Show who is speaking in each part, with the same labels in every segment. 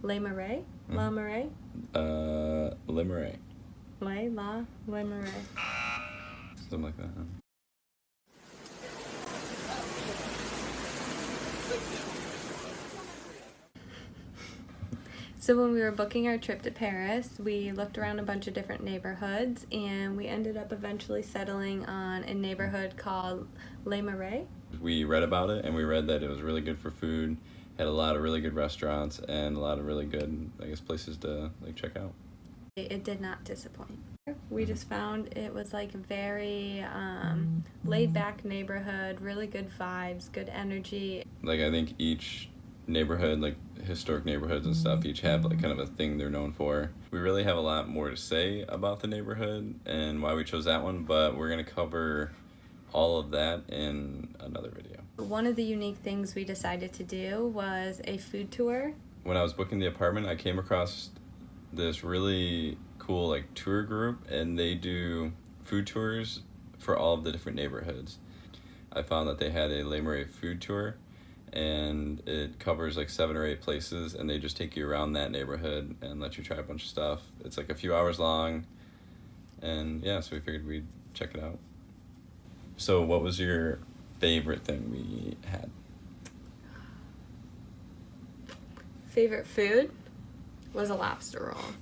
Speaker 1: Le Marais? La Marais?
Speaker 2: Le Marais.
Speaker 1: Le Marais.
Speaker 2: Something like that. Huh?
Speaker 1: So when we were booking our trip to Paris, we looked around a bunch of different neighborhoods, and we ended up eventually settling on a neighborhood called Les Marais.
Speaker 2: We read about it, and we read that it was really good for food, had a lot of really good restaurants, and a lot of really good, I guess, places to check out.
Speaker 1: It did not disappoint. We just found it was like a very laid-back neighborhood, really good vibes, good energy.
Speaker 2: Like, I think each neighborhood, like historic neighborhoods and stuff, each have like kind of a thing they're known for. We really have a lot more to say about the neighborhood and why we chose that one, but we're going to cover all of that in another video.
Speaker 1: One of the unique things we decided to do was a food tour.
Speaker 2: When I was booking the apartment, I came across this really cool like tour group, and they do food tours for all of the different neighborhoods. I found that they had a Le Marais food tour, and it covers like 7 or 8 places, and they just take you around that neighborhood and let you try a bunch of stuff. It's like a few hours long, and yeah, so we figured we'd check it out. So what was your favorite thing we had?
Speaker 1: Favorite food was a lobster roll.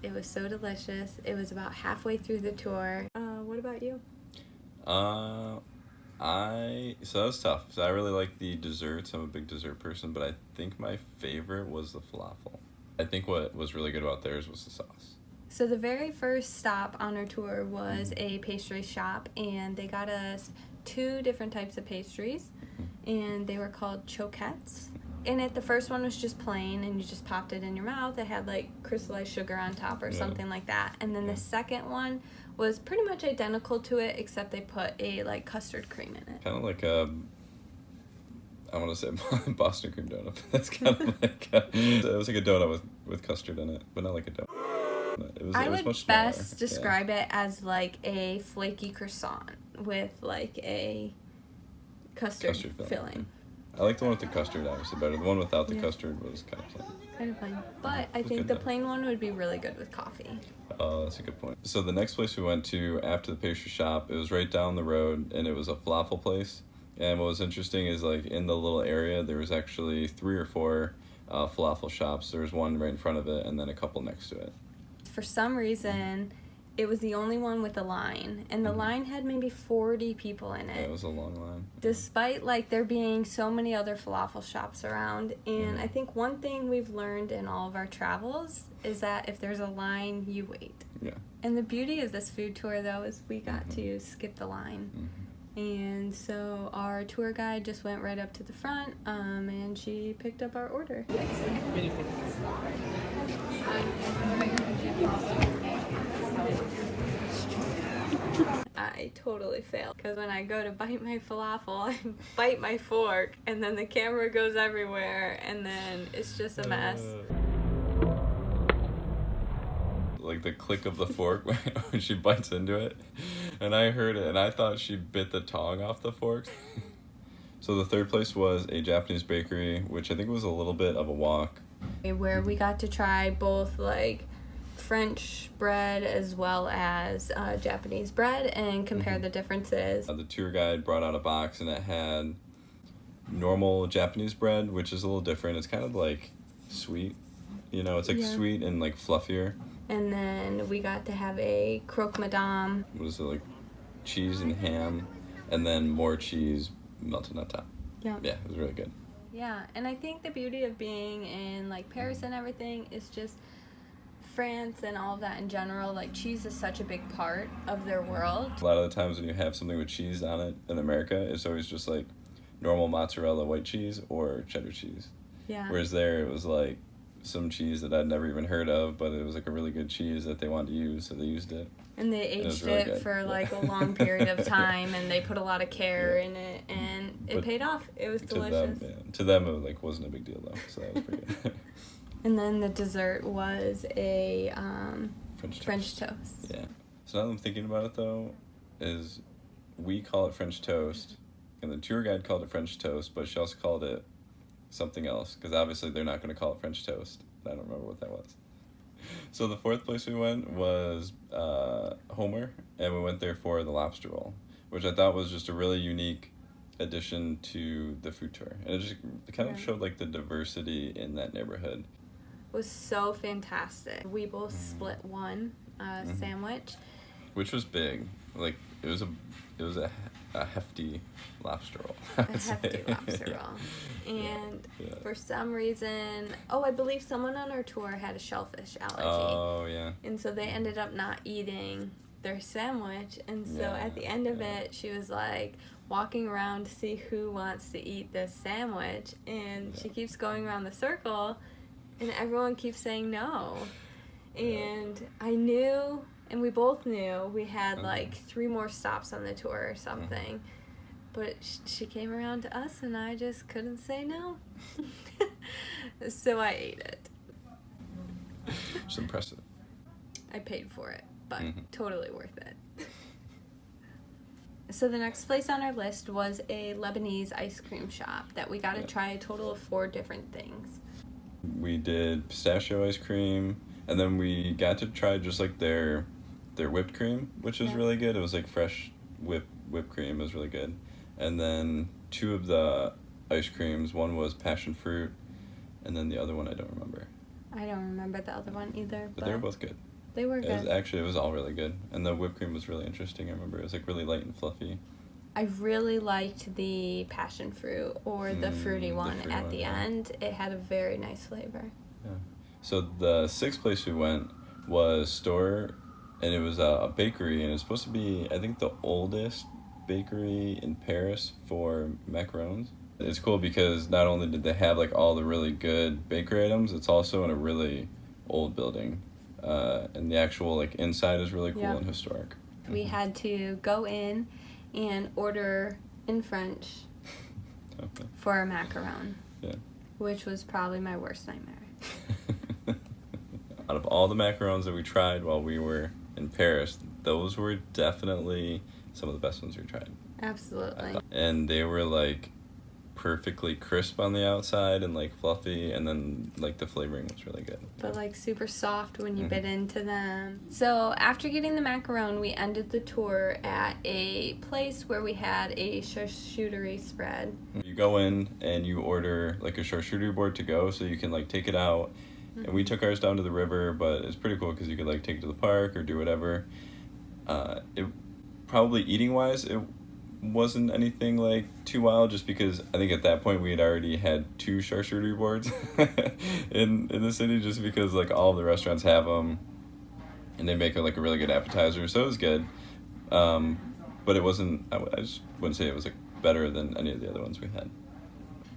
Speaker 1: It was so delicious. It was about halfway through the tour. What about you?
Speaker 2: So that was tough. So I really like the desserts. I'm a big dessert person, but I think my favorite was the falafel. I think what was really good about theirs was the sauce.
Speaker 1: So the very first stop on our tour was a pastry shop, and they got us 2 different types of pastries, and they were called choquettes. In it, the first one was just plain, and you just popped it in your mouth. It had like crystallized sugar on top or something like that. And then the second one was pretty much identical to it, except they put a like custard cream in it.
Speaker 2: Kind of like I want to say Boston cream donut. That's kind of like it was like a donut with custard in it, but not like a donut.
Speaker 1: I
Speaker 2: was
Speaker 1: would
Speaker 2: much smaller.
Speaker 1: best describe it as like a flaky croissant with like a custard filling.
Speaker 2: I like the one with the custard obviously better. The one without the custard was kind of plain.
Speaker 1: Kind of plain. But I think the plain one would be really good with coffee.
Speaker 2: Oh, that's a good point. So the next place we went to after the pastry shop, it was right down the road, and it was a falafel place. And what was interesting is like in the little area, there was actually 3 or 4 falafel shops. There was one right in front of it, and then a couple next to it.
Speaker 1: For some reason, it was the only one with a line, and the line had maybe 40 people in it.
Speaker 2: Yeah, it was a long line.
Speaker 1: Despite like there being so many other falafel shops around. And I think one thing we've learned in all of our travels is that if there's a line, you wait.
Speaker 2: Yeah.
Speaker 1: And the beauty of this food tour, though, is we got to skip the line. And so our tour guide just went right up to the front, and she picked up our order. I totally failed, because when I go to bite my falafel, I bite my fork, and then the camera goes everywhere, and then it's just a mess.
Speaker 2: Like the click of the fork when she bites into it, and I heard it, and I thought she bit the tongue off the fork. So the third place was a Japanese bakery, which I think was a little bit of a walk.
Speaker 1: Where we got to try both like French bread as well as Japanese bread and compare the differences.
Speaker 2: The tour guide brought out a box, and it had normal Japanese bread, which is a little different. It's kind of like sweet, it's like sweet and like fluffier.
Speaker 1: And then we got to have a croque madame.
Speaker 2: What is it, like cheese and ham, and then more cheese melted on top. Yeah, it was really good.
Speaker 1: Yeah, and I think the beauty of being in like Paris and everything is just France and all of that in general. Like cheese is such a big part of their world.
Speaker 2: A lot of the times when you have something with cheese on it in America, it's always just like normal mozzarella white cheese or cheddar cheese.
Speaker 1: Yeah.
Speaker 2: Whereas there it was like some cheese that I'd never even heard of, but it was like a really good cheese that they wanted to use, so they used it.
Speaker 1: And they aged it for like a long period of time, and they put a lot of care in it, and it paid off. It was delicious.
Speaker 2: To them, it like wasn't a big deal though, so that was pretty good.
Speaker 1: And then the dessert was a French toast.
Speaker 2: Yeah. So now that I'm thinking about it though, is we call it French toast, and the tour guide called it French toast, but she also called it something else, because obviously they're not going to call it French toast. I don't remember what that was. So the fourth place we went was Homer, and we went there for the lobster roll, which I thought was just a really unique addition to the food tour. And it kind of showed like the diversity in that neighborhood.
Speaker 1: It was so fantastic. We both split one sandwich.
Speaker 2: Which was big. Like, it was a hefty lobster roll.
Speaker 1: A hefty lobster roll. And for some reason, I believe someone on our tour had a shellfish allergy.
Speaker 2: Oh, yeah.
Speaker 1: And so they ended up not eating their sandwich. And so at the end of it, she was like walking around to see who wants to eat this sandwich. And she keeps going around the circle, and everyone keeps saying no. And I knew, and we both knew, we had like 3 more stops on the tour or something. But she came around to us, and I just couldn't say no. So I ate it.
Speaker 2: It's impressive.
Speaker 1: I paid for it, but totally worth it. So the next place on our list was a Lebanese ice cream shop that we got to try a total of 4 different things.
Speaker 2: We did pistachio ice cream, and then we got to try just like their whipped cream, which was really good. It was like fresh whipped cream. It was really good. And then 2 of the ice creams. One was passion fruit, and then the other one I don't remember.
Speaker 1: I don't remember the other one either.
Speaker 2: But they were both good.
Speaker 1: They were good.
Speaker 2: It was all really good. And the whipped cream was really interesting. I remember it was like really light and fluffy.
Speaker 1: I really liked the passion fruit or the fruity one at the end. It had a very nice flavor.
Speaker 2: Yeah. So the 6th place we went was Stohrer, and it was a bakery, and it was supposed to be, I think, the oldest bakery in Paris for macarons. It's cool because not only did they have like all the really good bakery items, it's also in a really old building, and the actual like inside is really cool and historic.
Speaker 1: We had to go in and order in French for a macaron, which was probably my worst nightmare.
Speaker 2: Out of all the macarons that we tried while we were in Paris, those were definitely some of the best ones we tried.
Speaker 1: Absolutely.
Speaker 2: And they were like perfectly crisp on the outside and like fluffy, and then like the flavoring was really good.
Speaker 1: But like super soft when you bit into them. So after getting the macaron, we ended the tour at a place where we had a charcuterie spread.
Speaker 2: You go in and you order like a charcuterie board to go, so you can like take it out. And we took ours down to the river, but it's pretty cool because you could like take it to the park or do whatever. It probably eating wise, it wasn't anything like too wild, just because I think at that point we had already had 2 charcuterie boards in the city, just because like all the restaurants have them and they make it like a really good appetizer, so it was good. But it wasn't, I just wouldn't say it was like better than any of the other ones we had.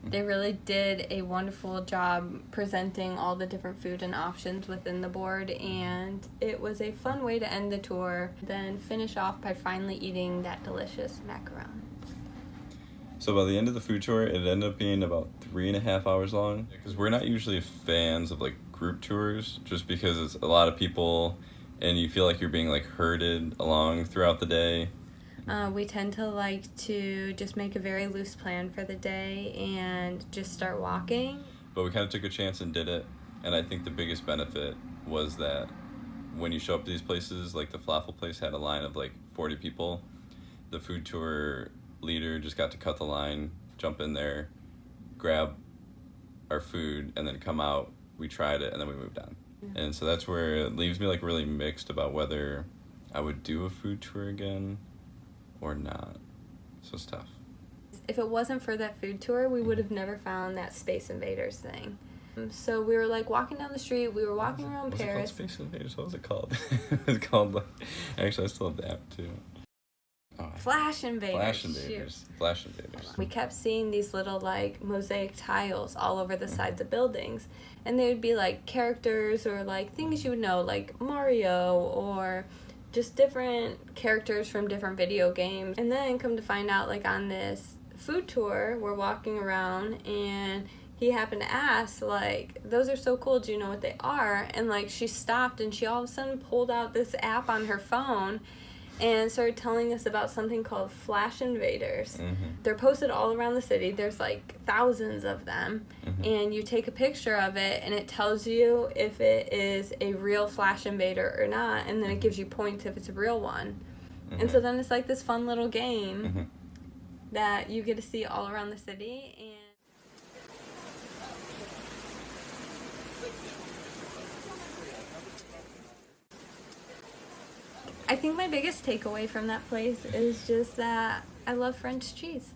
Speaker 1: They really did a wonderful job presenting all the different food and options within the board, and it was a fun way to end the tour, then finish off by finally eating that delicious macaron.
Speaker 2: So by the end of the food tour, it ended up being about 3.5 hours long, because we're not usually fans of like group tours, just because it's a lot of people and you feel like you're being like herded along throughout the day.
Speaker 1: We tend to like to just make a very loose plan for the day and just start walking.
Speaker 2: But we kind of took a chance and did it. And I think the biggest benefit was that when you show up to these places, like the falafel place had a line of like 40 people. The food tour leader just got to cut the line, jump in there, grab our food, and then come out. We tried it, and then we moved on. And so that's where it leaves me like really mixed about whether I would do a food tour again or not. So it's tough.
Speaker 1: If it wasn't for that food tour, we would have never found that Space Invaders thing. So we were like walking down the street, we were walking around Paris.
Speaker 2: Was it called Space Invaders? What was it called? It was called like, actually I still have the app too.
Speaker 1: Flash Invaders.
Speaker 2: Flash Invaders. Flash Invaders.
Speaker 1: We kept seeing these little like mosaic tiles all over the sides of buildings, and they would be like characters or like things you would know, like Mario or just different characters from different video games. And then come to find out, like on this food tour, we're walking around and he happened to ask, like, those are so cool, do you know what they are? And like she stopped and she all of a sudden pulled out this app on her phone, and started telling us about something called flash invaders.
Speaker 2: Mm-hmm.
Speaker 1: They're posted all around the city. There's like thousands of them,
Speaker 2: Mm-hmm.
Speaker 1: and you take a picture of it, and it tells you if it is a real flash invader or not, and then it gives you points if it's a real one.
Speaker 2: Mm-hmm.
Speaker 1: And so then it's like this fun little game
Speaker 2: Mm-hmm.
Speaker 1: that you get to see all around the city. And I think my biggest takeaway from that place is just that I love French cheese.